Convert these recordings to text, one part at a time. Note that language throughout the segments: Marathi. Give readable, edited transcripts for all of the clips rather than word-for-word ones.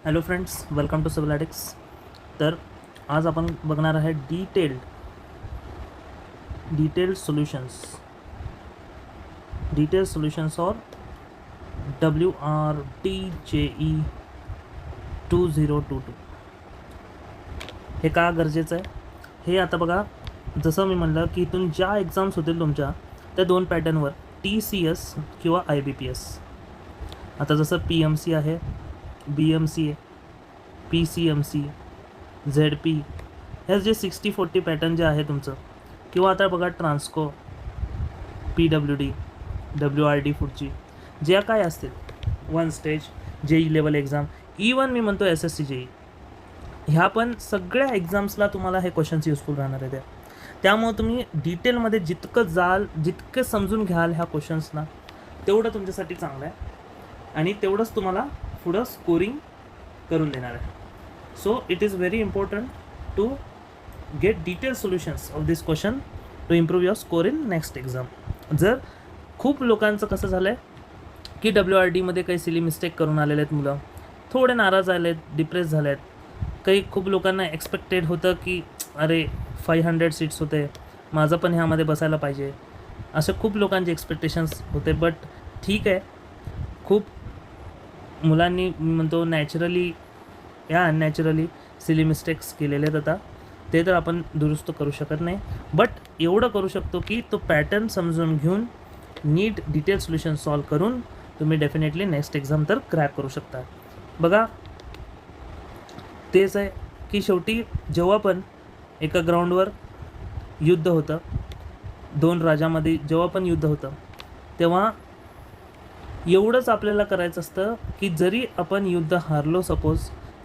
Hello friends, welcome to Civilatics. तर आज आपण बघणार आहे डिटेल्ड सोल्युशन्स और WRTJE 2022. हे का गरजेचं आहे हे आता बघा. जसं मी म्हणलं की इथून ज्या एक्झाम्स होतील तुमच्या त्या दोन पॅटर्नवर TCS किंवा IBPS. आता जसं PMC आहे, BMC आहे, PCMC, ZP, हे जे 60-40 पॅटर्न जे आहे तुमचं, किंवा आता बघा ट्रान्सको, PWD, WRD पुढची ज्या काय असतील, one stage, JEE level exam, even मी म्हणतो SSC JEE, ह्या पण सगळ्या एक्झाम्सला तुम्हाला हे क्वेश्चन्स युजफुल राहणार आहे. त्यामुळे तुम्ही डिटेलमध्ये जितकं जाल, जितकं समजून घ्याल ह्या क्वेश्चन्सना, तेवढं तुमच्यासाठी चांगलं आहे आणि तेवढंच तुम्हाला पुढं स्कोरिंग करून देणार आहे. So it is very important to get detail solutions of this question to improve your score in next exam. जर खूप लोकांचं कसं झालं आहे की WRDमध्ये काही सिली मिस्टेक करून आलेले आहेत, मुलं थोडे नाराज आले आहेत, डिप्रेस झाले आहेत. काही खूप लोकांना एक्सपेक्टेड होतं की अरे 500 सीट्स होते, माझं पण ह्यामध्ये बसायला पाहिजे, असे खूप लोकांचे एक्सपेक्टेशन्स होते. बट ठीक आहे, खूप मुलांनी मी म्हणतो नॅचरली या अननॅचरली सिली मिस्टेक्स केलेले आहेत. आता ते तर आपण दुरुस्त करू शकत नाही, बट एवढं करू शकतो की तो पॅटर्न समजून घेऊन नीट डिटेल सोल्युशन सॉल्व करून तुम्ही डेफिनेटली नेक्स्ट एक्झाम तर क्रॅक करू शकता. बघा, तेच आहे की शेवटी जेव्हा पण एका ग्राउंडवर युद्ध होतं, दोन राजामध्ये जेव्हा पण युद्ध होतं, तेव्हा एवढंच आपल्याला करायचं असतं की जरी आपण युद्ध हारलो सपोज,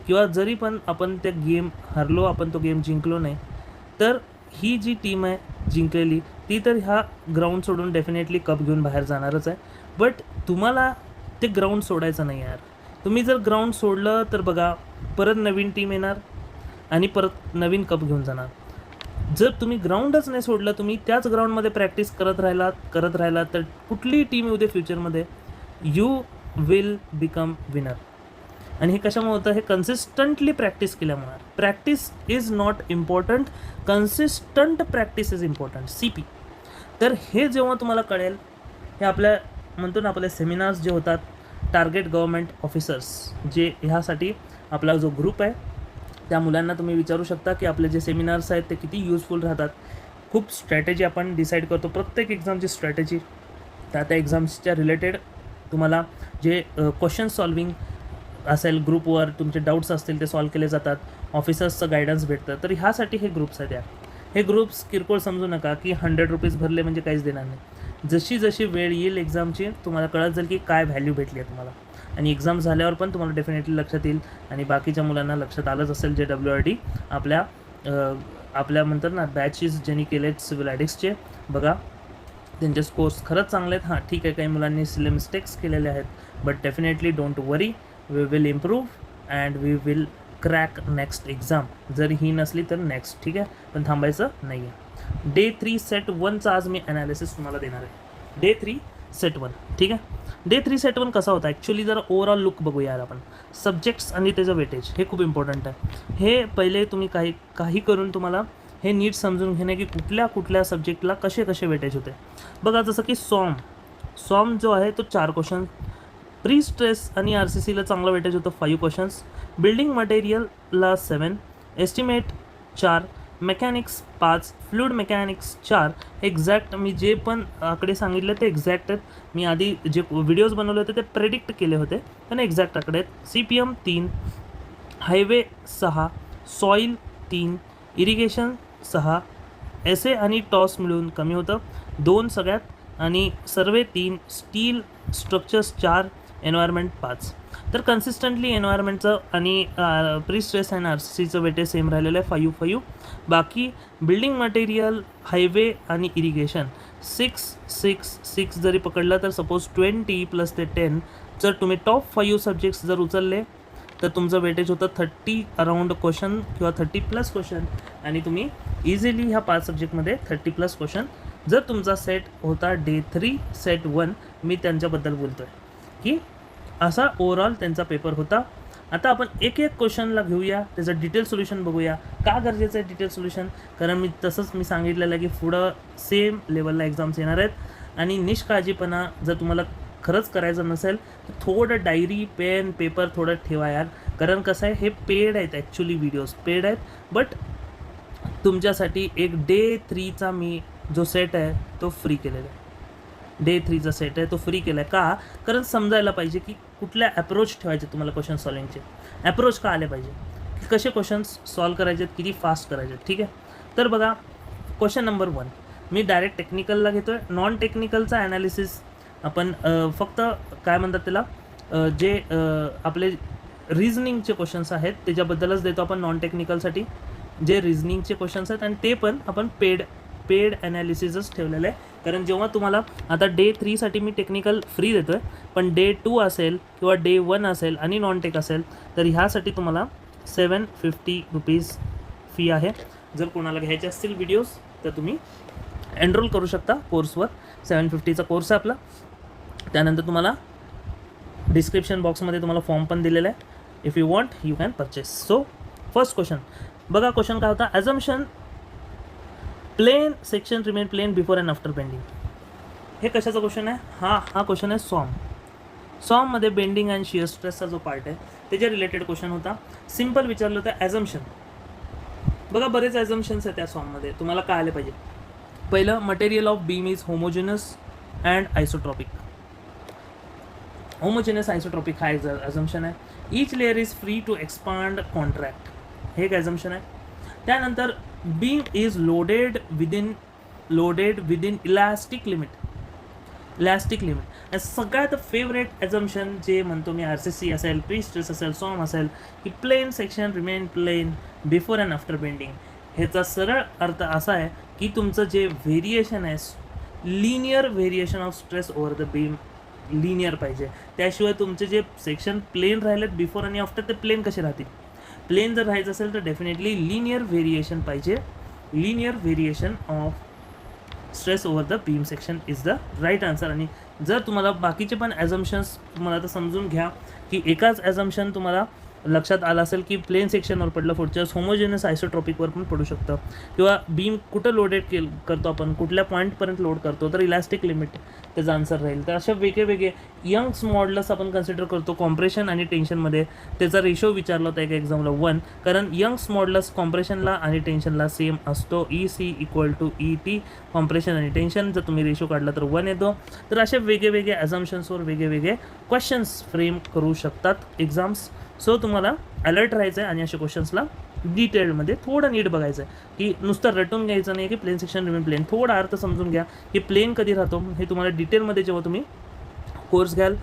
किंवा जरी पण आपण ते गेम हारलो, आपण तो गेम जिंकलो नाही, तर ही जी टीम आहे जिंकलेली ती तर ह्या ग्राउंड सोडून डेफिनेटली कप घेऊन बाहेर जाणारच आहे. बट तुम्हाला ते ग्राउंड सोडायचं नाही यार. तुम्ही जर ग्राउंड सोडलं तर बघा, परत नवीन टीम येणार आणि परत नवीन कप घेऊन जाणार. जर तुम्ही ग्राउंडच नाही सोडलं, तुम्ही त्याच ग्राउंडमध्ये प्रॅक्टिस करत राहिलात तर कुठलीही टीम येऊ दे फ्युचरमध्ये, यू विल बिकम विनर. आणि हे कशामुळे होतं? हे कन्सिस्टंटली प्रॅक्टिस केल्यामुळे. Practice is not important, consistent practice is important, CP. तर हे जेव्हा तुम्हाला कळेल, हे आपल्या म्हणतो ना, आपले सेमिनार्स जे होतात, टार्गेट गव्हर्मेंट ऑफिसर्स, जे ह्यासाठी आपला जो ग्रुप आहे त्या मुलांना तुम्ही विचारू शकता की आपले जे सेमिनार्स आहेत ते किती युजफुल राहतात. खूप स्ट्रॅटेजी आपण डिसाईड करतो, प्रत्येक एक्झामची स्ट्रॅटेजी, त्या एक्झाम्सच्या रिलेटेड तुम्हाला जे क्वेश्चन सॉल्विंग असेल, ग्रुपवर तुमचे डाऊट्स असतील ते सॉल्व केले जातात, ऑफिसर्सचं गायडन्स भेटतं. तर ह्यासाठी हे ग्रुप्स आहेत. हे ग्रुप्स किरकोळ समजू नका की 100 रुपीज भरले म्हणजे काहीच देणार नाही. जशी जशी वेळ येईल एक्झामची, तुम्हाला कळत जाईल की काय व्हॅल्यू भेटली आहे तुम्हाला, आणि एक्झाम झाल्यावर पण तुम्हाला डेफिनेटली लक्षात येईल. आणि बाकीच्या मुलांना लक्षात आलंच असेल जे WRD आपल्या म्हणतात ना बॅचेस ज्यांनी केले आहेत सिव्हिलॅटिक्सचे, बघा त्यांचे स्कोर्स खरंच चांगले आहेत. हां ठीक आहे, काही मुलांनी सिली मिस्टेक्स केलेले आहेत, but definitely don't worry, we will improve and we will crack next exam. जर ही नसली तर नेक्स्ट, ठीक आहे, पण थांबायचं नाही आहे. Day 3 Set 1चा आज मी ॲनालिसिस तुम्हाला देणार आहे. Day 3 Set 1, ठीक आहे. Day 3 Set 1 कसा होता ॲक्च्युली, जरा ओव्हरऑल लुक बघूया यार आपण. सब्जेक्ट्स आणि त्याचं वेटेज हे खूप इम्पॉर्टंट आहे. हे पहिले तुम्ही काही करून तुम्हाला हे नीट समजून घेणे की कुठल्या सब्जेक्टला कसे वेटेज होते. बघा, जसं की सॉम जो आहे तो 4 क्वेश्चन, प्री स्ट्रेस आणि RCCला चांगलं वेटेज होतं 5 क्वेश्चन्स, बिल्डिंग मटेरियलला 7, estimate 4, mechanics 5, fluid mechanics 4. Exact मी जे पण आकडे सांगितले ते एक्झॅक्ट आहेत. मी आधी जे व्हिडिओज बनवले होते ते प्रेडिक्ट केले होते, पण एक्झॅक्ट आकडे आहेत. CPM 3, highway 6, soil 3, irrigation 6, SA आणि टॉस मिळून कमी होतं 2 सगळ्यात, आणि सर्वे 3, स्टील स्ट्रक्चर्स 4, एन्व्हायरमेंट 5. तर कन्सिस्टंटली एन्व्हायरमेंटचं आणि प्री स्ट्रेस अँड RCCचं वेटेज सेम राहिलेलं आहे 5. बाकी बिल्डिंग मटेरियल, हायवे आणि इरिगेशन 6 जरी पकडलं तर सपोज 20 + ते 10, जर तुम्ही टॉप 5 सब्जेक्ट्स जर उचलले तर तुमचं वेटेज होतं 30 अराउंड क्वेश्चन किंवा 30+ क्वेश्चन, आणि तुम्ही इझिली ह्या 5 सब्जेक्टमध्ये 30+ क्वेश्चन जर तुमचा सेट होता. Day 3 Set 1 मी त्यांच्याबद्दल बोलतो आहे की असा ओव्हरऑल त्यांचा पेपर होता. आता आपण एक एक क्वेश्चनला घेऊया, त्याचं डिटेल सोल्युशन बघूया. का गरजेचं आहे डिटेल सोल्युशन? कारण मी सांगितलेलं आहे की पुढं सेम लेवलला एक्झाम्स येणार आहेत आणि निष्काळजीपणा जर तुम्हाला खरंच करायचं नसेल तर थोडं डायरी पेन पेपर थोडं ठेवा यार. कारण कसं आहे, हे पेड आहेत, ॲक्च्युली व्हिडिओज पेड आहेत, बट तुमच्यासाठी एक डे 3चा मी जो सेट आहे तो फ्री केलेला आहे. डे 3चा सेट आहे तो फ्री केला आहे. का? कारण समजायला पाहिजे की कुठल्या ॲप्रोच ठेवायचे तुम्हाला क्वेश्चन सॉल्विंगचे. ॲप्रोच का आले पाहिजे, की कसे क्वेश्चन्स सॉल्व करायचे, किती फास्ट करायचे. ठीक आहे, तर बघा क्वेश्चन नंबर 1 मी डायरेक्ट टेक्निकलला घेतो आहे. नॉन टेक्निकलचा ॲनालिसिस आपण फक्त काय म्हणतात त्याला, जे आपले रिझनिंगचे क्वेश्चन्स आहेत त्याच्याबद्दलच देतो आपण नॉन टेक्निकलसाठी. जे रिझनिंगचे क्वेश्चन्स आहेत आणि ते पण आपण पेड ॲनालिसिसच ठेवलेलं आहे. कारण जेव्हा तुम्हाला आता डे 3साठी मी टेक्निकल फ्री देतो आहे, पण डे 2 असेल किंवा डे 1 असेल आणि नॉन टेक असेल तर ह्यासाठी तुम्हाला 750 रुपीज फी आहे. जर कोणाला घ्यायचे असतील व्हिडिओज तर तुम्ही एनरोल करू शकता कोर्सवर. 750चा कोर्स आहे आपला. त्यानंतर तुम्हाला डिस्क्रिप्शन बॉक्समध्ये तुम्हाला फॉर्म पण दिलेला आहे. If you want you can purchase. So first question बघा, क्वेश्चन काय होता, assumption plane section remain plane before and after bending. हे कशाचा क्वेश्चन आहे? हा क्वेश्चन आहे सॉममध्ये बेंडिंग अँड शिअर स्ट्रेसचा जो पार्ट आहे त्याच्या रिलेटेड क्वेश्चन होता. सिम्पल विचारलं होतं ॲझम्पशन. बघा बरेच ॲझम्पशन्स आहेत त्या सॉममध्ये, तुम्हाला काय आले पाहिजे. पहिलं, material of beam is homogeneous and isotropic. Homogeneous isotropic हा एक ॲझम्पशन आहे. Each layer is free to expand contract, हे एक ॲझम्पशन आहे. त्यानंतर beam is loaded within elastic limit. सगळ्यात फेवरेट ॲझम्पशन जे म्हणतो मी, RCC असेल, प्री स्ट्रेस असेल, सॉम असेल, की plane section remain plane before and after bending. ह्याचा सरळ अर्थ असा आहे की तुमचं जे व्हेरिएशन आहे, linear variation of stress over the beam linear पाहिजे. त्याशिवाय तुमचे जे सेक्शन प्लेन राहिलेत बिफोर आणि आफ्टर, ते प्लेन कसे राहतील. प्लेन जर राहायचं असेल तर डेफिनेटली लिनियर व्हेरिएशन पाहिजे. Linear variation of stress over the beam section is the right answer. आणि जर तुम्हाला बाकीचे पण ॲझम्पशन्स तुम्हाला आता समजून घ्या की एकाच ॲझम्पशन तुम्हाला लक्षात आलं असेल की प्लेन सेक्शनवर पडलं, पुढच्या होमोजेनस आयसोट्रॉपिकवर पण पडू शकतं. किंवा बीम कुठं लोडेड करतो आपण, कुठल्या पॉईंटपर्यंत लोड करतो, तर इलॅस्टिक लिमिट त्याचा आन्सर राहील. तर अशा वेगळे यंग्स मॉडल्स आपण कन्सिडर करतो कॉम्प्रेशन आणि टेन्शनमध्ये. त्याचा रेशो विचारला होता एका एक्झामला 1, कारण यंग्स मॉडल्स कॉम्प्रेशनला आणि टेन्शनला सेम असतो. EC = ET कॉम्प्रेशन आणि टेन्शन. जर तुम्ही रेशो काढला तर 1 येतो. तर अशा वेगळे ॲझम्पशन्सवर वेगळे क्वेश्चन्स फ्रेम करू शकतात एक्झाम्स. सो तुम्हाला अलर्ट राहायचं आहे आणि अशा क्वेश्चन्सला डिटेलमध्ये थोडं नीट बघायचं आहे, की नुसतं रटून घ्यायचं नाही की प्लेन सेक्शन रिमेन प्लेन. थोडा अर्थ समजून घ्या की प्लेन कधी राहतो. हे तुम्हाला डिटेलमध्ये जेव्हा तुम्ही कोर्स घ्याल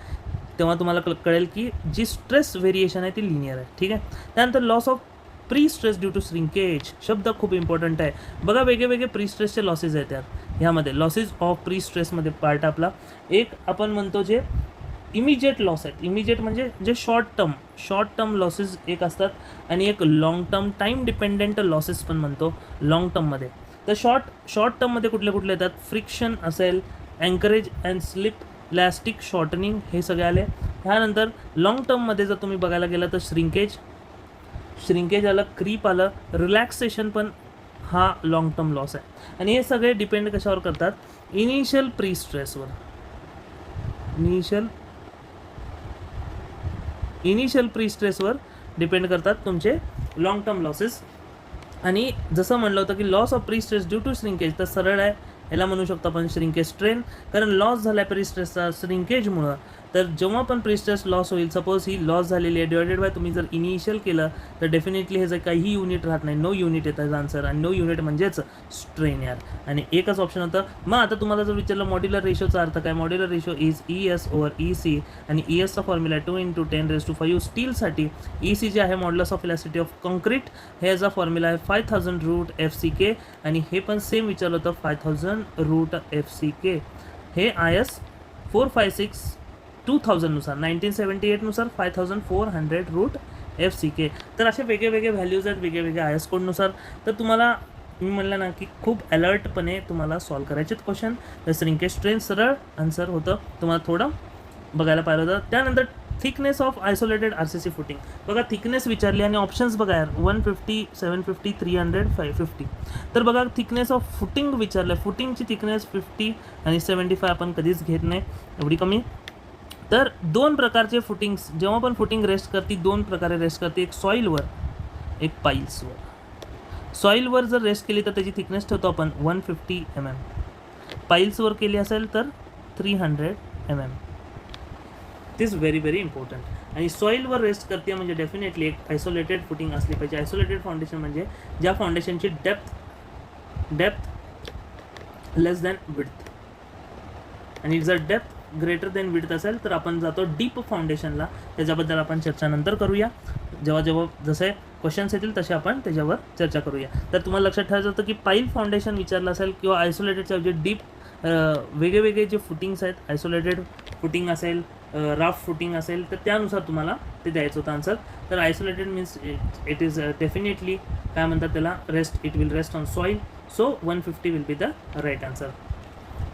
तेव्हा तुम्हाला कळेल की जी स्ट्रेस व्हेरिएशन आहे ती लिनियर आहे. ठीक आहे. त्यानंतर loss of pre stress due to shrinkage, शब्द खूप इम्पॉर्टंट आहे. बघा वेगळे प्री स्ट्रेसचे लॉसेस आहेत ह्यामध्ये. लॉसेस ऑफ प्री स्ट्रेसमध्ये पार्ट आपला एक आपण म्हणतो जे इमिजिएट लॉस आहेत. इमिजिएट म्हणजे जे शॉर्ट टर्म लॉसेस एक असतात आणि एक long term time dependent losses पण म्हणतो लाँग टर्ममध्ये. तर शॉर्ट टर्ममध्ये कुठले येतात, फ्रिक्शन असेल, anchorage and slip, elastic shortening, हे सगळे आले. ह्यानंतर लाँग टर्ममध्ये जर तुम्ही बघायला गेलं तर श्रिंकेज आलं, क्रीप आलं, रिलॅक्सेशन पण हा लाँग टर्म लॉस आहे. आणि हे सगळे डिपेंड कशावर करतात, इनिशियल प्री स्ट्रेसवर. इनिशियल प्री स्ट्रेसवर डिपेंड करतात तुमचे लाँग टर्म लॉसेस. आणि जसं म्हणलं होतं की loss of pre stress due to shrinkage, तर सरळ आहे, ह्याला म्हणू शकतो आपण श्रिंकेज स्ट्रेन. कारण लॉस झाला आहे प्री स्ट्रेसचा श्रिंकेजमुळं. तर जेव्हा पण प्री स्ट्रेस लॉस होईल, सपोज ही लॉस झालेली आहे, डिवायडेड बाय तुम्ही जर इनिशियल केलं तर डेफिनेटली हे जर काही युनिट राहत नाही, नो युनिट येतं आन्सर. आणि नो युनिट म्हणजेच स्ट्रेन यार. आणि एकच ऑप्शन होतं. मग आता तुम्हाला जर विचारलं मॉड्युलर रेशोचा अर्थ काय, मॉड्युलर रेशो इज ES/EC. आणि ESचा फॉर्म्युला 2 × 10⁵. स्टीलसाठी EC जे आहे modulus of elasticity of concrete, ह्याचा फॉर्म्युला आहे 5000√FCK. आणि हे पण सेम विचारलं होतं 5000√FCK. हे IS 456/2000 नुसार 1978 नुसार 5400√FCK. तर असे वेगळे व्हॅल्यूज आहेत वेगळे IS कोडनुसार. तर तुम्हाला मी म्हणलं ना की खूप अलर्टपणे तुम्हाला सॉल्व करायचे क्वेश्चन. तर श्रिंकेज स्ट्रेन सरळ आन्सर होतं, तुम्हाला थोडं बघायला पाहिलं होतं. त्यानंतर thickness of isolated RCC footing. बघा थिकनेस विचारली आणि ऑप्शन्स बघा यार 150, 750, 300, 550. तर बघा थिकनेस ऑफ फुटिंग विचारलं. फुटिंगची थिकनेस 50 आणि 75 आपण कधीच घेत नाही एवढी कमी. तर दोन प्रकारचे फुटिंग्स, जेव्हा पण फुटिंग रेस्ट करते दोन प्रकारे रेस्ट करते, एक सॉईलवर एक पाईल्सवर. सॉईलवर जर रेस्ट केली तर त्याची थिकनेस ठेवतो आपण 150 mm. पाईल्सवर केली असेल तर 300 mm. It is very very important. आणि सॉईलवर रेस्ट करते म्हणजे डेफिनेटली एक आयसोलेटेड फुटिंग असली पाहिजे. आयसोलेटेड फाउंडेशन म्हणजे ज्या फाउंडेशनची डेप्थ लेस दॅन विड्थ, आणि जर डेप्थ ग्रेटर दॅन विड्थ असेल तर आपण जातो डीप फाउंडेशनला. त्याच्याबद्दल आपण चर्चा नंतर करूया. जेव्हा जसे क्वेश्चन्स येतील तसे आपण त्याच्यावर चर्चा करूया. तर तुम्हाला लक्षात ठेवायचं होतं की पाईल फाउंडेशन विचारलं असेल किंवा आयसोलेटेडच्या जे डीप वेगळे जे फुटिंग्स आहेत, आयसोलेटेड फुटिंग असेल, राफ फुटिंग असेल, तर त्यानुसार तुम्हाला ते द्यायचं होतं आन्सर. तर isolated means it is definitely काय म्हणतात त्याला, it will rest on soil. So 150 will be the right answer.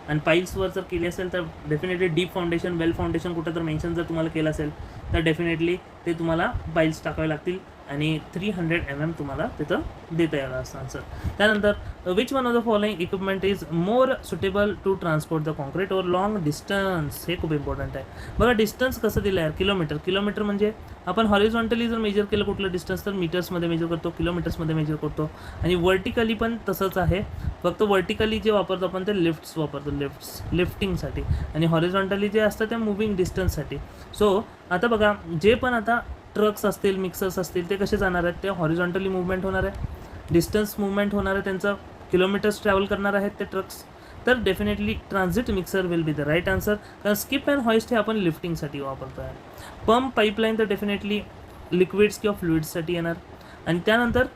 आणि पाईल्सवर जर केली असेल तर definitely deep foundation, well foundation कुठं तर मेन्शन जर तुम्हाला केलं असेल तर डेफिनेटली ते तुम्हाला पाईल्स टाकावे लागतील आणि 300 mm तुम्हाला तिथं देता यायला असं आन्सर. त्यानंतर which one of the following equipment is more suitable to transport the concrete over long distance. हे खूप इम्पॉर्टंट आहे. बघा डिस्टन्स कसं दिलं आहे, किलोमीटर म्हणजे आपण हॉरिझॉन्टली जर मेजर केलं कुठलं डिस्टन्स तर मीटर्समध्ये मेजर करतो, किलोमीटर्समध्ये मेजर करतो. आणि वर्टिकली पण तसंच आहे, फक्त वर्टिकली जे वापरतो आपण ते लिफ्ट्स वापरतो, लिफ्टिंगसाठी, आणि हॉरिझॉन्टली जे असतं ते मूव्हिंग डिस्टन्ससाठी. सो आता बघा जे पण आता ट्रक्स असतील, मिक्सर्स असतील, ते कसे जाणार आहेत, ते हॉरिझॉन्टली मूव्हमेंट होणार आहे, डिस्टन्स मूव्हमेंट होणार आहे, त्यांचं किलोमीटर्स ट्रॅव्हल करणार आहेत ते ट्रक्स. तर definitely transit mixer will be the right answer. कारण स्किप अँड हॉइस्ट हे आपण लिफ्टिंगसाठी वापरतो आहे. पंप पाईपलाईन तर डेफिनेटली लिक्विड्स किंवा फ्लुइड्ससाठी येणार. आणि त्यानंतर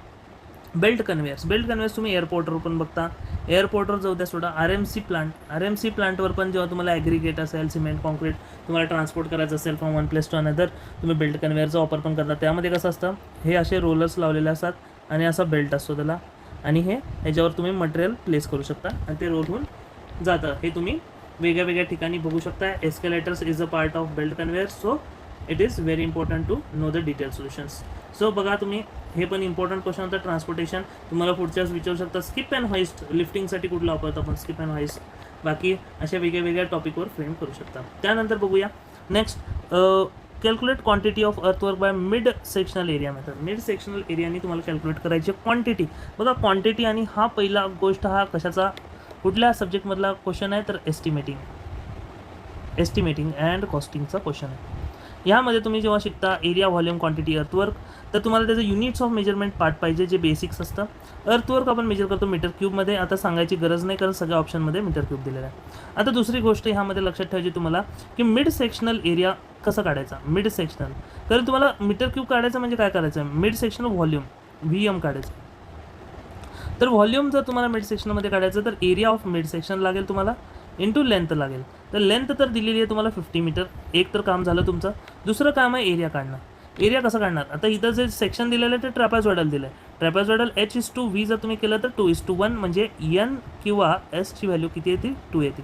बेल्ट कन्व्हेयर्स तुम्ही एअरपोर्टवर पण बघता. एअरपोर्टवर जाऊ द्या सोडा. आर एम सी प्लांटवर पण जेव्हा तुम्हाला ॲग्रिगेट असेल, सिमेंट, कॉन्क्रीट तुम्हाला ट्रान्सपोर्ट करायचं असेल from one place to another, तुम्ही बेल्ट कन्व्हेयरचा वापर पण करता. त्यामध्ये कसं असतं, हे असे रोलर्स लावलेले असतात आणि असा बेल्ट असतो त्याला, आणि ह्याच्यावर तुम्ही मटेरियल प्लेस करू शकता आणि ते रोल होऊन जातं. हे तुम्ही वेगळ्या ठिकाणी बघू शकता. Escalators is a part of belt conveyor. So it is very important to know the detail solutions. So बघा तुम्ही, हे पण इम्पॉर्टंट क्वेश्चन होतं. ट्रान्सपोर्टेशन तुम्हाला पुढच्याच विचारू शकता. स्किप अँड हॉइस्ट लिफ्टिंगसाठी कुठला वापरतो आपण, स्किप अँड हॉइस्ट. बाकी अशा वेगळ्या टॉपिकवर फ्रेम करू शकता. त्यानंतर बघूया next, calculate quantity of earthwork by mid sectional area method. Mid sectional एरियाने तुम्हाला कॅल्क्युलेट करायची क्वांटिटी. बघा क्वांटिटी, आणि हा पहिला गोष्ट, हा कशाचा, कुठल्या सब्जेक्टमधला क्वेश्चन आहे तर एस्टिमेटिंग अँड कॉस्टिंगचा क्वेश्चन आहे. ह्यामध्ये तुम्ही जेव्हा शिकता एरिया, व्हॉल्यूम, क्वांटिटी, अर्थवर्क, तर तुम्हाला त्याचं युनिट्स ऑफ मेजरमेंट पार्ट पाहिजे, जे बेसिक्स असतं. अर्थवर्क आपण मेजर करतो मीटर क्यूबमध्ये. आता सांगायची गरज नाही कारण सगळ्या ऑप्शनमध्ये मीटर क्यूब दिलेला आहे. आता दुसरी गोष्ट ह्यामध्ये लक्षात ठेवायची तुम्हाला की मिड सेक्शनल एरिया कसं काढायचा. मिड सेक्शनल, कारण तुम्हाला मीटर क्यूब काढायचं म्हणजे काय करायचं, मिड सेक्शनल व्हॉल्यूम VM काढायचं. तर व्हॉल्यूम जर तुम्हाला मिड सेक्शनमध्ये काढायचं तर एरिया ऑफ मिड सेक्शन लागेल तुम्हाला इंटू लेंथ लागेल. तर लेंथ तर दिलेली आहे तुम्हाला 50 मीटर. एक तर काम झालं तुमचं. दुसरं काम आहे एरिया काढणं. एरिया कसं काढणार, आता इथं जे सेक्शन दिलेलं आहे ते ट्रॅपेझॉइडल दिलं आहे. ट्रॅपेझॉइडल H:V जर तुम्ही केलं तर 2:1, म्हणजे N किंवा Sची व्हॅल्यू किती येते, 2 येते.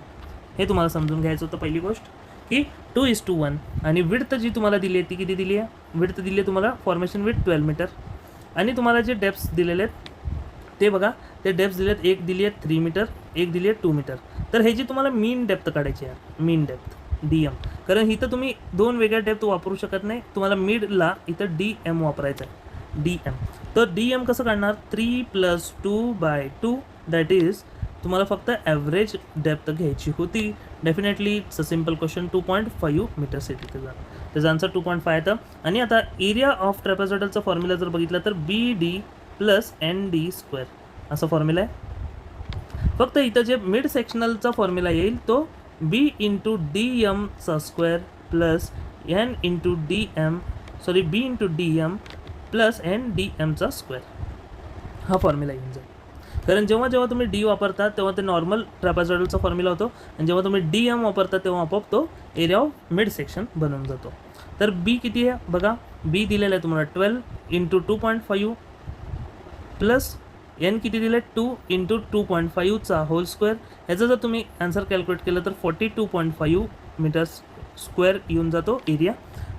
हे तुम्हाला समजून घ्यायचं होतं पहिली गोष्ट, की 2:1. आणि विड्थ जी तुम्हाला दिली आहे ती किती दिली आहे, विड्थ दिली आहे तुम्हाला फॉर्मेशन विड्थ 12 मीटर. आणि तुम्हाला जे डेप्स दिलेले आहेत ते बघा, ते डेप्स दिले आहेत, एक दिली आहे 3 मीटर, एक दिली आहे 2 मीटर. तर ह्याची तुम्हाला मीन डेप्थ काढायची आहे, मीन डेप्थ DM. कारण इथं तुम्ही दोन वेगळ्या डेप्थ वापरू शकत नाही, तुम्हाला मिडला इथं DM वापरायचं आहे, DM. तर DM कसं काढणार, 3 + 2/2, दॅट इज तुम्हाला फक्त ॲव्हरेज डेप्थ घ्यायची होती. Definitely it's a simple question. 2.5 metres येते त्याचा आन्सर 2.5 येतं. आणि आता एरिया ऑफ ट्रॅपेझॉइडलचा फॉर्म्युला जर बघितला तर BD + ND² असा फॉर्म्युला आहे. फक्त इथं जे मिड सेक्शनलचा फॉर्म्युला येईल तो B × DM² + N × DM B × DM + NDM², हा फॉर्म्युला येऊन जाईल. कारण जेव्हा तुम्ही D वापरता तेव्हा ते नॉर्मल ट्रॅपेझॉइडलचा फॉर्म्युला होतो, आणि जेव्हा तुम्ही DM वापरता तेव्हा आपोआप तो एरिया ऑफ मिड सेक्शन बनून जातो. तर B किती आहे बघा, B दिलेला आहे तुम्हाला 12 × 2.5 + N किती दिलं आहे, 2 × 2.5चा होल स्क्वेअर. ह्याचं जर तुम्ही आन्सर कॅल्क्युलेट केलं तर 42.5 मीटर्स स्क्वेअर येऊन जातो एरिया.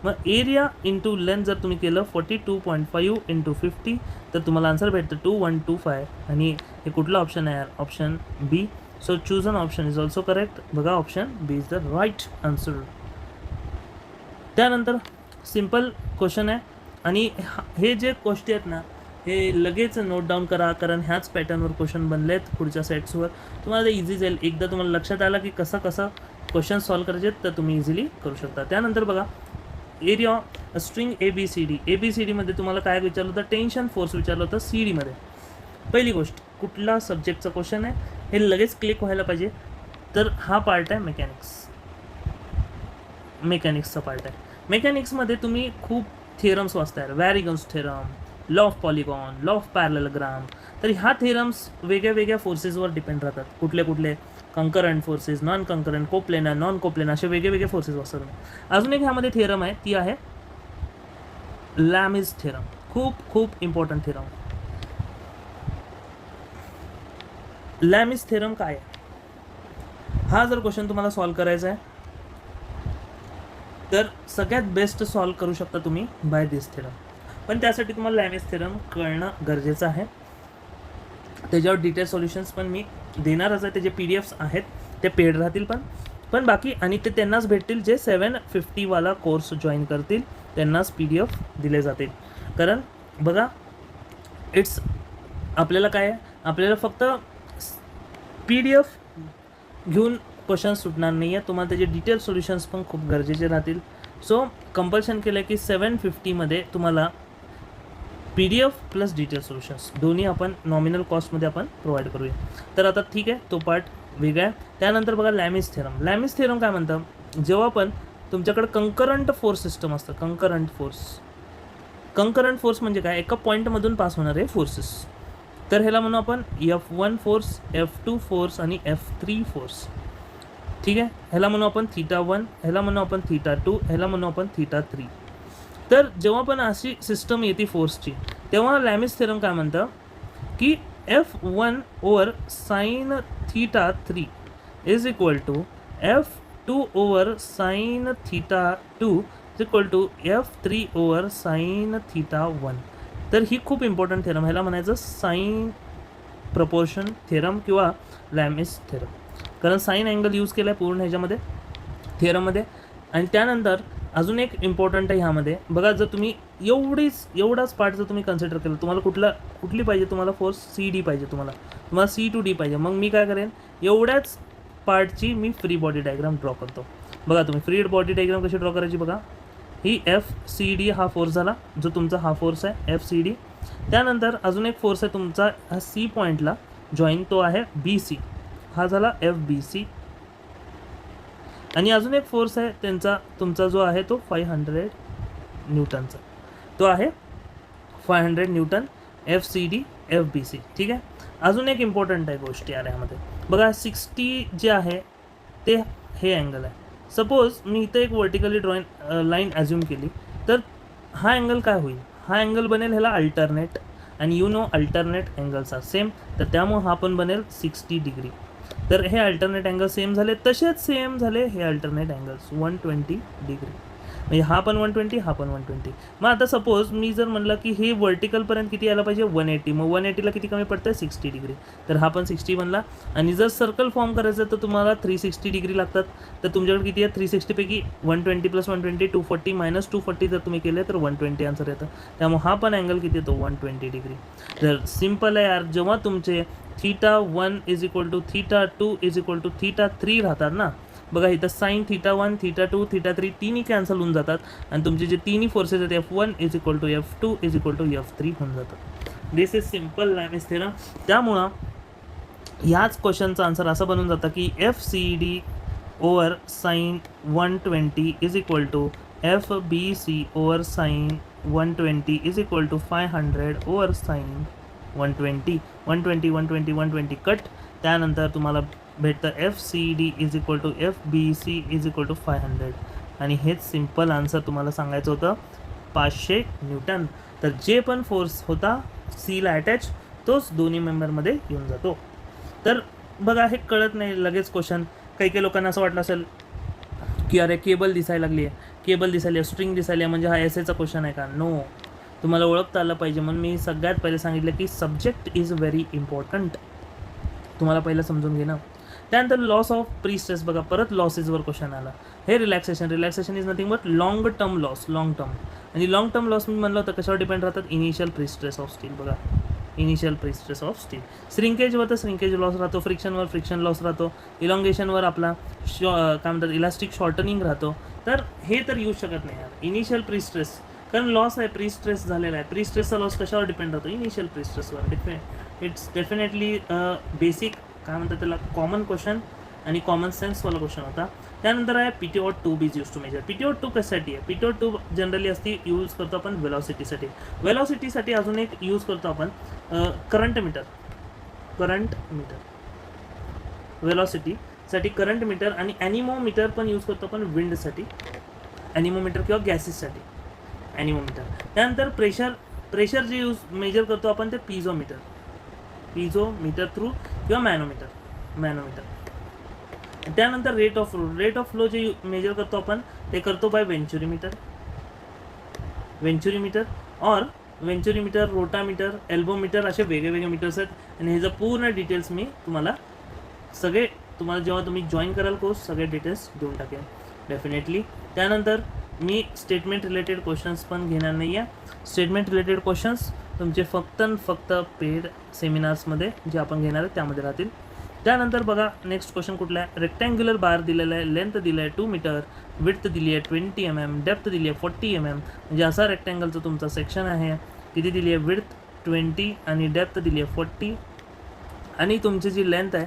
मग एरिया इंटू लेंथ जर तुम्ही केलं 42.5 इंटू 50 तर तुम्हाला आन्सर भेटतं 2125. आणि हे कुठलं ऑप्शन आहे यार, option B. So choose an option is also correct. बघा option B is the right answer. त्यानंतर सिम्पल क्वेश्चन आहे आणि हे जे गोष्टी आहेत ना हे लगेच नोट डाऊन करा, कारण ह्याच पॅटर्नवर क्वेश्चन बनले आहेत पुढच्या सेट्सवर. तुम्हाला ते इझी जाईल. एकदा तुम्हाला लक्षात आलं की कसं क्वेश्चन सॉल्व करायचे तर तुम्ही इझिली करू शकता. त्यानंतर बघा एरिया स्ट्रिंग ABCDमध्ये तुम्हाला काय विचारलं होतं, टेन्शन फोर्स विचारलं होतं CD मध्ये. पहिली गोष्ट कुठला सब्जेक्टचा क्वेश्चन आहे हे लगेच क्लिक व्हायला पाहिजे. तर हा पार्ट आहे मेकॅनिक्सचा पार्ट आहे. मेकॅनिक्समध्ये तुम्ही खूप थिअरम्स वाचताय, Varignon's theorem, law of polygon, law of parallelogram. तर ह्या थिअरम्स वेगळ्या फोर्सेसवर डिपेंड राहतात. कुठले concurrent forces, non concurrent, coplanar, non coplanar, असे वेगळे फोर्सेस असतात. अजून एक ह्यामध्ये थिअरम आहे, ती आहे लॅमिस थिअरम. खूप इम्पॉर्टंट थिअरम. लॅमिस थिअरम काय आहे, हा जर क्वेश्चन तुम्हाला सॉल्व करायचा आहे तर सगळ्यात बेस्ट सॉल्व करू शकता तुम्ही बाय दिस थिअरम. पण त्यासाठी तुम्हाला लॅमिस थिअरम कळणं गरजेचं आहे. त्याच्यावर डिटेल सॉल्युशन्स पण मी देणारच आहे. त्याचे PDFs आहेत, ते पेड राहतील पण बाकी, आणि ते त्यांनाच भेटतील जे 750 वाला कोर्स जॉईन करतील, त्यांनाच PDF दिले जातील. कारण बघा आपल्याला काय आहे, आपल्याला फक्त PDF घेऊन क्वेश्चन सुटणार नाही आहे, तुम्हाला त्याचे डिटेल सोल्युशन्स पण खूप गरजेचे राहतील. सो कंपल्शन केलं की 750मध्ये तुम्हाला PDF प्लस डिटेल सोल्युशन्स दोन्ही आपण नॉमिनल कॉस्टमध्ये आपण प्रोव्हाइड करूया. तर आता ठीक आहे, तो पार्ट वेगळा आहे. त्यानंतर बघा लॅमिस थिअरम काय म्हणतं, जेव्हा पण तुमच्याकडे कंकरंट फोर्स सिस्टम असतं, कंकरंट फोर्स म्हणजे काय, एका पॉईंटमधून पास होणारे फोर्सेस. तर ह्याला म्हणू आपण F1 फोर्स, F2 फोर्स आणि F3 फोर्स. ठीक आहे, ह्याला म्हणू आपण θ1, ह्याला म्हणू आपण θ2, ह्याला म्हणू आपण θ3. तर जेव्हा पण अशी सिस्टम येते फोर्सची, तेव्हा लॅमिस थिअरम काय म्हणतं की F1 over sine θ3 is equal to F2 over sine θ2 is equal to F3 over sine θ1. तर ही खूप इम्पॉर्टंट थिअरम, ह्याला म्हणायचं साइन प्रपोर्शन थिअरम किंवा लॅमिस थिअरम, कारण साइन अँगल यूज केला आहे पूर्ण ह्याच्यामध्ये थिअरममध्ये. आणि त्यानंतर अजून एक इम्पॉर्टंट आहे ह्यामध्ये बघा, जर तुम्ही एवढाच पार्ट जर तुम्ही कन्सिडर केलं, तुम्हाला कुठली पाहिजे, तुम्हाला फोर्स CD पाहिजे, तुम्हाला C to D पाहिजे, मग मी काय करेन, एवढ्याच पार्टची मी फ्री बॉडी डायग्राम ड्रॉ करतो. बघा तुम्ही फ्री बॉडी डायग्राम कशी ड्रॉ करायची, बघा ही FCD हा फोर्स झाला, जो तुमचा हा फोर्स आहे FCD. त्यानंतर अजून एक फोर्स आहे तुमचा हा C पॉईंटला जॉईन, तो आहे BC, हा झाला FBC. आणि अजून एक फोर्स आहे तुमचा जो आहे तो 500 न्यूटनचा, तो आहे 500 न्यूटन FCD FBC. ठीक आहे, अजून एक इम्पॉर्टंट आहे गोष्टी यार ह्यामध्ये बघा, 60 जे आहे ते हे अँगल आहे. सपोज मी इथं एक वर्टिकली लाईन ॲज्युम केली, तर हा अँगल काय होईल, हा अँगल बनेल ह्याला अल्टरनेट, आणि अल्टरनेट अँगल्स आर सेम, तर त्यामुळे हा पण बनेल 60 डिग्री. तर हे अल्टरनेट अँगल सेम झाले, तसेच सेम झाले हे अल्टरनेट अँगल्स 120 डिग्री. म्हणजे हा पण 120, हा पण 120. मग आता सपोज मी जर म्हणलं की हे वर्टिकलपर्यंत किती यायला पाहिजे 180, मग 180ला किती कमी पडतं 60 डिग्री, तर हा पण 60 बनला. आणि जर सर्कल फॉर्म करायचं तर तुम्हाला 360 डिग्री लागतात. तर तुमच्याकडे किती आहे, 360 पैकी 120 प्लस 120 240 मायनस 240 जर तुम्ही केले तर 120 आन्सर येतं. त्यामुळे हा पण अँगल किती येतो 120 डिग्री. तर सिम्पल आहे यार, जेव्हा तुमचे θ1 is equal to θ2 is equal to θ3 राहतात ना, बघा इथं साइन θ1 θ2 θ3 तिन्ही कॅन्सल होऊन जातात, आणि तुमचे जे तिन्ही फोर्सेस आहेत F1 is equal to F2 is equal to F3 होऊन जातात. This is simple Lami's theorem. त्यामुळं ह्याच क्वेश्चनचा आन्सर असं बनून जातं की FCD over sine 120 is equal to FBC over sine 120 is equal to 500 over sine 120. 120 120 120 cut, त्यानंतर तुम्हाला भेटतं FCD is equal to FBC is equal to 500. आणि हेच सिम्पल आन्सर तुम्हाला सांगायचं होतं 500 न्यूटन. तर जे पण फोर्स होता सीला अटॅच, तोच दोन्ही मेंबरमध्ये येऊन जातो. तर बघा हे कळत नाही लगेच क्वेश्चन, काही लोकांना असं वाटलं असेल की अरे केबल दिसायला लागली आहे, केबल दिसायली, स्ट्रिंग दिसायली म्हणजे हा एसएचा क्वेश्चन आहे का? नो. तुम्हाला ओळखता आलं पाहिजे म्हणून मी सगळ्यात पहिले सांगितलं की सब्जेक्ट इज व्हेरी इम्पॉर्टंट. तुम्हाला पहिलं समजून घेणं. त्यानंतर लॉस ऑफ प्री स्ट्रेस, बघा परत लॉसेसवर क्वेश्चन आला. हे relaxation is nothing but long term loss, long term. आणि लॉंग टर्म लॉस मी म्हणलं होतं कशावर डिपेंड राहतात? Initial pre stress of steel. बघा initial pre stress of steel. श्रिंकेजवर तर श्रिंकेज लॉस राहतो, फ्रिक्शनवर फ्रिक्शन लॉस राहतो, इलॉंगेशनवर आपला काय म्हणतात इलास्टिक शॉर्टनिंग राहतो. तर हे तर येऊ शकत नाही यार इनिशियल प्री स्ट्रेस, कारण लॉस आहे, प्री स्ट्रेस झालेला आहे. प्री स्ट्रेसचा लॉस कशावर डिपेंड राहतो? इनिशियल प्री स्ट्रेसवर. इट्स डेफिनेटली बेसिक काय म्हणतात त्याला कॉमन क्वेश्चन आणि कॉमन सेन्सवाला क्वेश्चन होता. त्यानंतर आहे PTOT 2 बीज यूज टू मेजर. PTOT 2 कशासाठी आहे? PTOT 2 जनरली असते यूज करतो आपण वेलॉसिटीसाठी. वेलॉसिटीसाठी अजून एक यूज करतो आपण करंट मीटर. वेलॉसिटीसाठी करंट मीटर आणि ॲनिमोमीटर पण यूज करतो आपण विंडसाठी, ॲनिमोमीटर किंवा गॅसेससाठी ॲनिमोमीटर. त्यानंतर प्रेशर जे मेजर करतो आपण ते पिझोमीटर थ्रू किंवा मॅनोमीटर. त्यानंतर रेट ऑफ फ्लो जे मेजर करतो आपण ते करतो बाय वेंचुरीमीटर और वेंचुरीमीटर, रोटामीटर, एल्बोमीटर असे वेगवेगळे मीटर्स आहेत. आणि ह्याचं पूर्ण डिटेल्स मी तुम्हाला जेव्हा तुम्ही जॉईन कराल कोर्स सगळे डिटेल्स देऊन टाकेन डेफिनेटली. त्यानंतर मी स्टेटमेंट रिलेटेड क्वेश्चन्स पण घेणार नाही आहे. स्टेटमेंट रिलेटेड क्वेश्चन्स तुमचे फक्त पेड सेमिनार्समध्ये जे आपण घेणार आहे त्यामध्ये राहतील. त्यानंतर बघा नेक्स्ट क्वेश्चन कुठला आहे? रेक्टँग्युलर बार दिलेला आहे, लेंथ दिलं आहे 2 मीटर, विड्थ दिली आहे 20 mm, डेप्थ दिली आहे 40 mm. म्हणजे असा रेक्टँगलचा तुमचा सेक्शन आहे. किती दिली आहे? विड्थ 20 आणि डेप्थ दिली आहे 40 आणि तुमची जी लेंथ आहे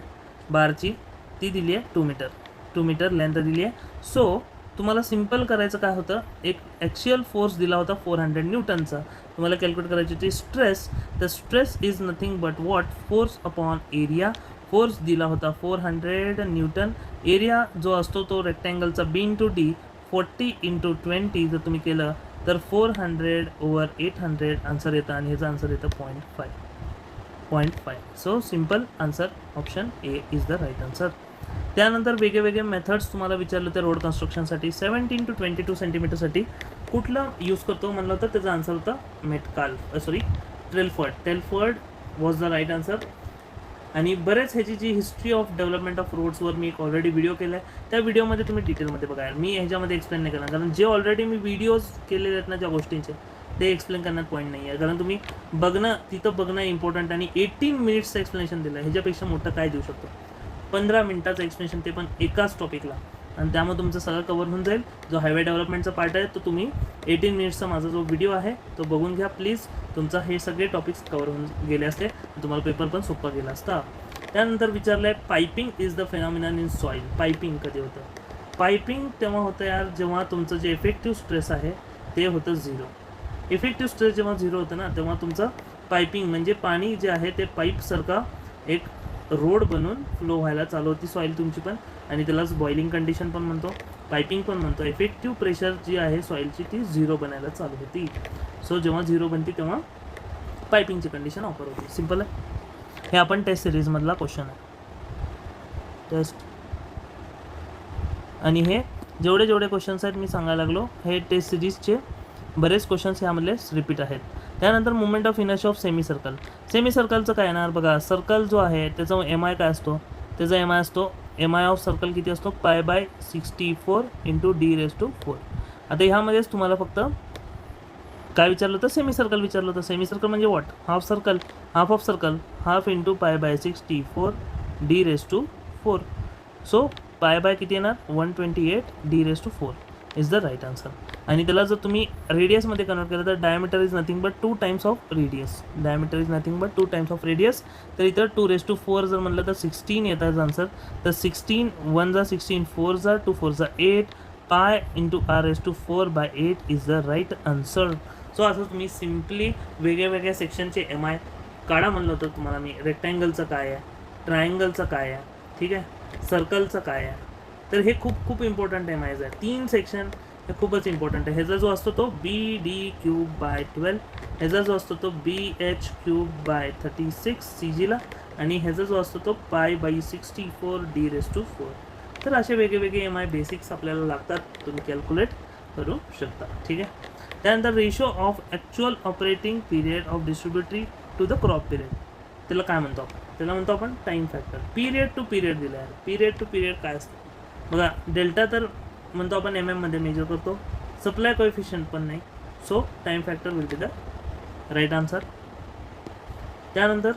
बारची ती दिली आहे 2 मीटर लेंथ दिली आहे. सो तुम्हाला सिम्पल करायचं काय होतं? एक ॲक्च्युअल फोर्स दिला होता 400 न्यूटनचा. तुम्हाला कॅल्क्युलेट करायची होती स्ट्रेस. तर stress is nothing but what? Force upon area. Force दिला होता 400 न्यूटन. एरिया जो असतो तो रेक्टँगलचा B/D 40 × 20 जर तुम्ही केलं तर 400/800 आन्सर येतं आणि ह्याचं आन्सर येतं 0.5. So simple answer option A is the right answer. त्यानंतर वेगवेगळे मेथड्स तुम्हाला विचारलं तर रोड कन्स्ट्रक्शनसाठी 17 to 22 सेंटीमीटरसाठी कुठलं यूज करतो म्हणलं होतं? त्याचा आन्सर होता टेलफर्ड वॉज द राईट आन्सर. आणि बरेच ह्याची जी हिस्ट्री ऑफ डेव्हलपमेंट ऑफ रोड्सवर मी एक ऑलरेडी व्हिडिओ केला आहे. त्या व्हिडिओमध्ये तुम्ही डिटेलमध्ये बघा. मी ह्याच्यामध्ये एक्सप्लेन नाही करणार, कारण जे ऑलरेडी मी व्हिडिओज केलेले आहेत ना ज्या गोष्टींचे ते एक्सप्लेन करण्यात पॉईंट नाही आहे. कारण तुम्ही तिथं बघणं इम्पॉर्टंट. आणि 18 मिनिट्सचं एक्सप्लेनेशन दिलं आहे, ह्याच्यापेक्षा मोठं काय देऊ शकतो? 15 मिनिटाचं एक्सप्लेनेशन, ते पण एकाच टॉपिकला, आणि त्यामुळे तुमचं सगळं कवर होऊन जाईल. जो हायवे डेव्हलपमेंटचा पार्ट आहे तो तुम्ही 18 मिनिट्सचा माझा जो व्हिडिओ आहे तो बघून घ्या प्लीज. तुमचा हे सगळे टॉपिक्स कवर होऊन गेले असते, तुम्हाला पेपर पण सोपा गेला असता. त्यानंतर विचारलं आहे piping is the phenomenon in soil. Piping कधी होतं? पायपिंग तेव्हा होतं यार जेव्हा तुमचं जे इफेक्टिव्ह स्ट्रेस आहे ते होतं 0. इफेक्टिव्ह स्ट्रेस जेव्हा 0 होतं ना तेव्हा तुमचं पायपिंग म्हणजे पाणी जे आहे ते पाईपसारखा एक रोड बनून फ्लो व्हायला चालू होती सॉईल तुमची पण. आणि त्यालाच बॉइलिंग कंडिशन पण म्हणतो, पायपिंग पण म्हणतो. इफेक्टिव्ह प्रेशर जी आहे सॉईलची ती 0 बनायला चालू होती. सो जेव्हा 0 बनते तेव्हा पायपिंगची कंडिशन ऑफर होती. सिम्पल आहे. हे आपण टेस्ट सिरीजमधला क्वेश्चन आहे टेस्ट. आणि हे जेवढे क्वेश्चन्स आहेत मी सांगायला लागलो हे टेस्ट सिरीजचे बरेच क्वेश्चन्स ह्यामधले रिपीट आहेत. त्यानंतर moment of inertia of semi सर्कलचं काय येणार बघा. सर्कल जो आहे त्याचा MI काय असतो? त्याचा MI असतो MI ऑफ सर्कल किती असतो? π/64 × D⁴. आता ह्यामध्येच तुम्हाला फक्त काय विचारलं होतं? सेमी सर्कल विचारलं होतं. सेमी सर्कल म्हणजे what? Half of circle half × π/64 D⁴. So π किती येणार? 128 D⁴ is the right answer. आणि त्याला जर तुम्ही रेडियसमध्ये कन्वर्ट केलं तर diameter is nothing but 2 times of radius. तर इथं 2⁴ जर म्हणलं तर 16 येतात आन्सर. तर 16 1 जा 16 4 जा 2 4 जा 8 π × R⁴/8 is the right answer. So असं तुम्ही सिम्पली वेगळ्या सेक्शनचे MI काढा म्हणलं होतं तुम्हाला मी. रेक्टँगलचं काय आहे, ट्रायंगलचं काय आहे, ठीक आहे, सर्कलचं काय आहे. तर हे खूप इम्पॉर्टंट MIs आहे. 3 सेक्शन हे खूपच इम्पॉर्टंट आहे. ह्याचा जो असतो तो BD³/12, ह्याचा जो असतो तो BH³/36 CGला, आणि ह्याचा जो असतो तो π/64 D⁴. तर असे वेगवेगळे MI बेसिक्स आपल्याला लागतात. तुम्ही कॅल्क्युलेट करू शकता. ठीक आहे. त्यानंतर ratio of actual operating period of distributory to the crop period, त्याला काय म्हणतो आपण? त्याला म्हणतो आपण time factor. Period to period दिला आहे. पिरियड टू पिरियड काय असतं बघा. डेल्टा तर म्हणतो आपण मध्ये मेजर करतो. सप्लाय कोएफिशियंट पण नाही. So time factor will be the right answer. त्यानंतर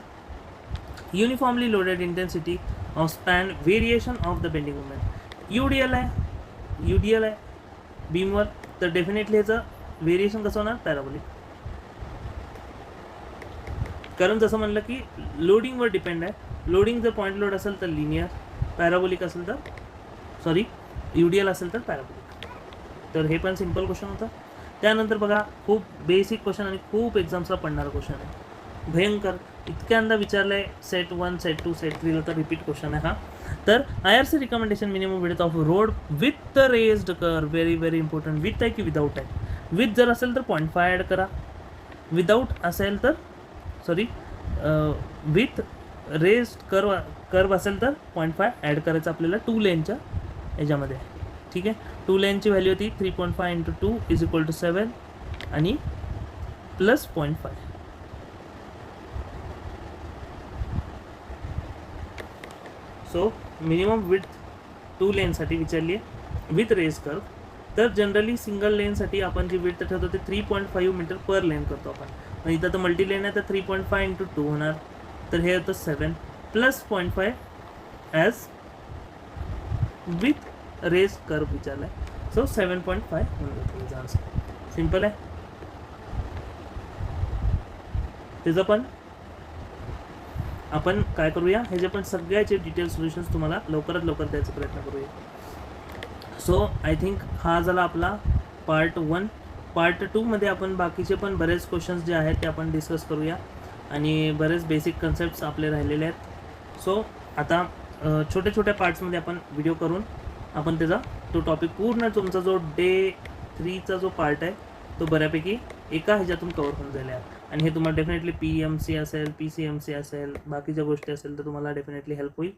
uniformly loaded intensity of span variation of the bending moment. UDL आहे बीमवर, तर डेफिनेटली ह्याचं व्हेरिएशन कसं होणार? पॅराबोलिक. कारण जसं म्हणलं की लोडिंगवर डिपेंड आहे. लोडिंग जर पॉईंट लोड असेल तर लिनियर, पॅराबोलिक असेल तर UDL असेल तर पॅराबोलिक. तर हे पण सिम्पल क्वेश्चन होता. त्यानंतर बघा, खूप बेसिक क्वेश्चन आणि खूप एक्झाम्सला पडणारा क्वेश्चन आहे, भयंकर. इतक्यांदा विचारलं आहे सेट 1, सेट 2, सेट 3ला, तर रिपीट क्वेश्चन आहे हा. तर IRC recommendation minimum width of road with the raised curve. Very very important. With आहे की विदाऊट आहे? विथ जर असेल तर 0.5 ॲड करा. विदाऊट असेल तर विथ रेज्ड कर्व असेल तर 0.5 ॲड करायचं आपल्याला 2 लेनच्या याच्यामध्ये. ठीक आहे. 2 लेनची व्हॅल्यू होती 3.5 × 2 = 7 आणि प्लस 0.5. सो मिनिमम विथ 2 लेनसाठी विचारली आहे विथ रेस कर्व. तर जनरली सिंगल लेनसाठी आपण जी विड्थ ठेवतो ते 3.5 मीटर पर लेन करतो आपण. मग इथं तर मल्टी लेन आहे तर 3.5 × 2 होणार. तर हे होतं 7 plus 0.5 as with race curve विचारला आहे. सो 7.5 होऊन जातो आन्सर. सिम्पल आहे. त्याचं पण आपण काय करूया, हे जे पण सगळ्याचे डिटेल सोल्युशन्स तुम्हाला लवकरात लवकर द्यायचा प्रयत्न करूया. सो आय थिंक हा झाला आपला पार्ट 1. पार्ट 2मध्ये आपण बाकीचे पण बरेच क्वेश्चन्स जे आहेत ते आपण डिस्कस करूया आणि बरेच बेसिक कन्सेप्ट्स आपले राहिलेले आहेत. सो आता छोट्या छोट्या पार्ट्समध्ये आपण व्हिडिओ करून आपण त्याचा तो टॉपिक पूर्ण तुमचा जो डे 3चा जो पार्ट आहे तो बऱ्यापैकी एका ह्याच्यातून कवर होऊन जाईल आहे. आणि हे तुम्हाला डेफिनेटली PMC असेल, PCMC असेल, बाकीच्या गोष्टी असेल तर तुम्हाला डेफिनेटली हेल्प होईल.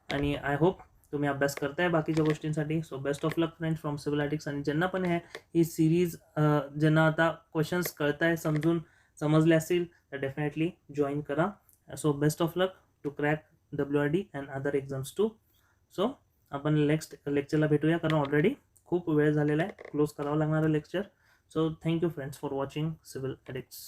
आणि आय होप तुम्ही अभ्यास करताय बाकीच्या गोष्टींसाठी. So best of luck friends from Civilatics. आणि ज्यांना पण ही सिरीज ज्यांना आता क्वेश्चन्स कळताय, समजले असतील तर डेफिनेटली जॉईन करा. So best of luck to crack WRD and other exams too. So आपण नेक्स्ट लेक्चरला भेटूया, कारण ऑलरेडी खूप वेळ झालेला आहे, क्लोज करावं लागणारं lecture. So thank you friends for watching civil addicts.